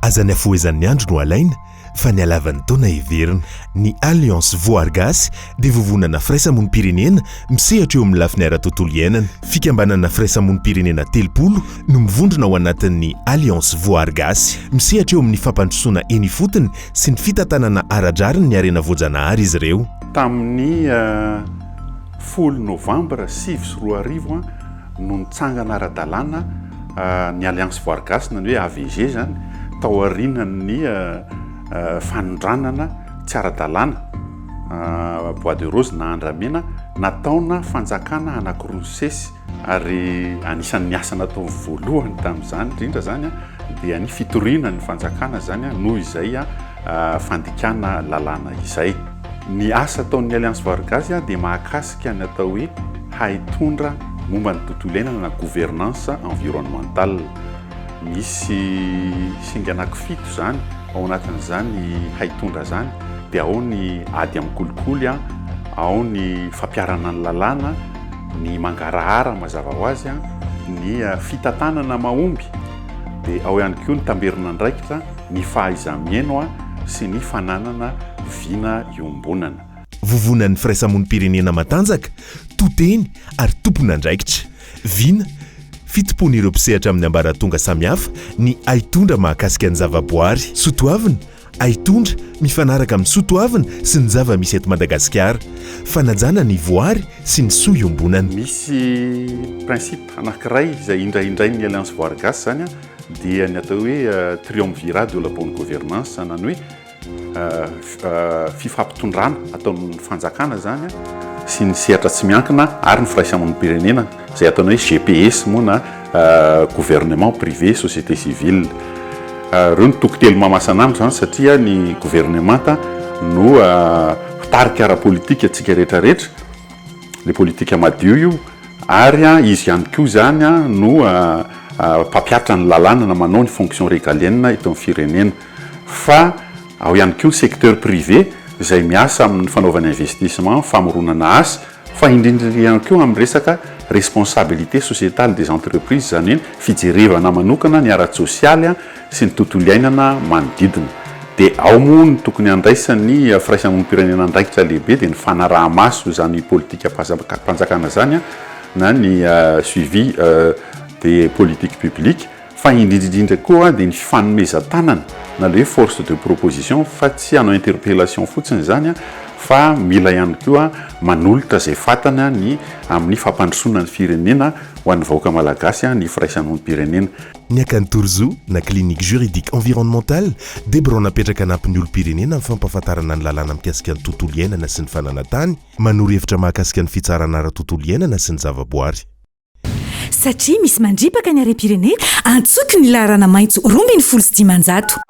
aza ny afoezan'ny andro no alaina fa ny alavan'ny taona heverina. Ny alliance voargasy dia vovonana firaisamonim-pirenena misehatra eo amin'ny lafiny ara-tontolo iainana. Fikambanana firaisamonim-pirenena 30 no mivondrona ao anatin'ny alliance voargasy, misehatra eo amin'ny fampandrosoana eny ifotony sy ny fitantanana aradrariny ny arena voajanahary izy ireo. Tamin'ny 10 novambra 2020 no nitsangana ara-dalàna ny alliance voargasy na hoe AVG zany tao aorianan'ny fanondranana tsy ara-dalàna bois de rose na andramena nataona fanjakana anankiroa sesy ary anisan'ny asa natao voalohany tamin'izany indrindra zany dia ny fitoriana ny fanjakana zany noho izay fandikana lalàna izay. Ny asa ataon'ny alliance voargasy dia mahakasika ny atao hoe haitondra momba ny tontolo iainana na gouvernance environnementale. Misy singa anankifito zany ao anatin'izany haitondra zany dia ao ny ady amin'ny kolikoly, ao ny fampiarana ny lalàna, ny mangarahara mazava ho azy, ny fitantanana mahomby, dia ao ihany koa ny tamberina andraikitra, ny fahaiza-miaino sy ny fananana vina iombonana. Vovonan'ny firaisamonim-pirenena matanjaka, toteny ary tompona andraikitra. Vina fitopon'ireo mpisehatra amin'ny ambaratonga samihafa, ny haitondra mahakasika ny zavaboary, sotoavina haitondra mifanaraka amin'ny sotoavina sy ny zava-misy eto Madagasikara, fanajana ny voary sy ny soa iombonana. Misy principe anankiray izay indraindray ny alliance voargasy zany dia ny atao hoe triumvirat de la bonne gouvernance, sanany hoe fifampitondrana ataon'ny fanjakana zany sy ny sehatra tsy miankina ary ny firaisamonim-pirenena izay ataona hoe GPS moa na gouvernement privé société civile. Reo ny tokotelo mahamasana amiko zany satria ny gouvernementa no tarika ara-politika atsika rehetrarehetra, le politika madio io, ary izy ihany koa zany no mpampiatra ny lalàna na manao ny fonction régalienne eto amin'ny firenena. Fa ao ihany koa secteur privé izay miasa amin'ny fanaovana investissement, famoronana asa, fa indrindra ihany koa amin'ny resaka responsabilité sociétale des entreprises, zany hoe fijerevana manokana ny ara-tsosialy sy ny tontolo iainana manodidina. Dia ao moa ny tokony andraisan'ny firaisamonim-pirenena andraikitra lehibe dia ny fanaraha-maso zany politika mpanjakana zany na ny suivi des politiques publiques, fa indrindrindrindra koa dia ny fifanomezan-tanana na le force de proposition, fa tsy hanao interpellation fotsiny zany fa mila ihany koa manolotra izay fatana ny amin'ny fampandrosoana ny firenena ho an'ny vahoaka malagasy ny firaisamonim-pirenena. Ny akantorzo na clinique juridique environnementale Debro napetraka anampin'ny olo-pirenena amin'ny fampahafantarana ny lalàna mikasika ny tontolo iainana sy ny fananantany, manoro hevitra mahakasika ny fitsarana ara-tontolo iainana sy ny zavaboary. Satria misy mandripaka ny harem-pirenena antsoky ny laharana maitso 2010